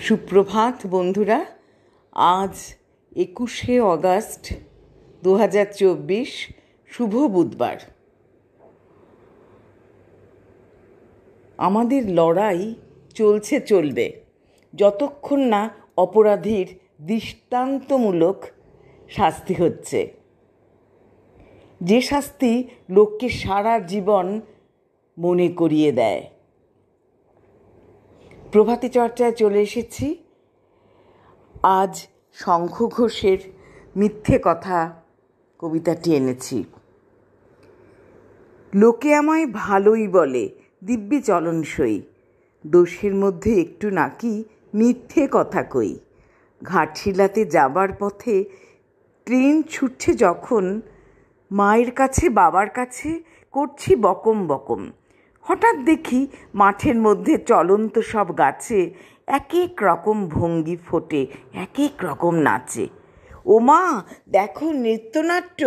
সুপ্রভাত বন্ধুরা। আজ 21শে অগাস্ট 2024, শুভ বুধবার। আমাদের লড়াই চলবে যতক্ষণ না অপরাধীর দৃষ্টান্তমূলক শাস্তি হচ্ছে, যে শাস্তি লোককে সারা জীবন মনে করিয়ে দেয়। প্রভাতী চর্চায় চলে এসেছি। আজ শঙ্খ ঘোষের মিথ্যে কথা কবিতাটি এনেছি। লোকে আমায় ভালোই বলে, দিব্যি চলনসই, দোষের মধ্যে একটু নাকি মিথ্যে কথা কই। ঘাটশিলাতে যাবার পথে ট্রেন ছুটছে যখন, মায়ের কাছে বাবার কাছে করছি বকম বকম। হঠাৎ দেখি মাঠের মধ্যে চলন্ত সব গাছে এক এক রকম ভঙ্গি ফোটে, এক এক রকম নাচে। ও মা, দেখো নৃত্যনাট্য।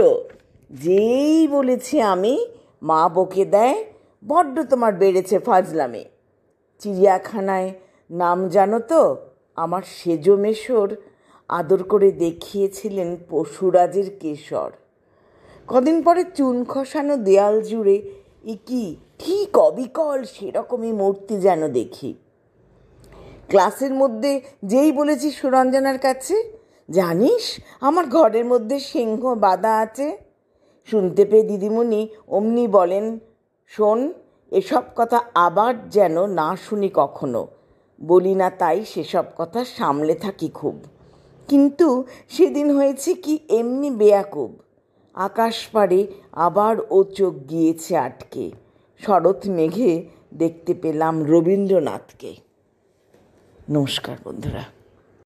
যেই বলেছি আমি, মা বকে দেয়, বড্ড তোমার বেড়েছে ফাজলামে। চিড়িয়াখানায় নাম জানো তো? আমার সেজো মেশোর আদর করে দেখিয়েছিলেন পশুরাজের কেশর। কদিন পরে চুন খসানো দেয়াল জুড়ে কি ঠিক অবিকল সেরকমই মূর্তি যেন দেখি। ক্লাসের মধ্যে যেই বলেছি সুরঞ্জনার কাছে, জানিস আমার ঘরের মধ্যে সিংহ বাঁধা আছে, শুনতে পেয়ে দিদিমণি অমনি বলেন, শোন, এসব কথা আবার যেন না শুনি কখনো। বলি না তাই সেসব কথা সামলে থাকি খুব। কিন্তু সেদিন হয়েছে কি এমনি বেয়াকুব। আকাশ পাড়ে আবার ও চোখ গিয়েছে আটকে। শরৎ মেঘে দেখতে পেলাম রবীন্দ্রনাথকে। নমস্কার বন্ধুরা।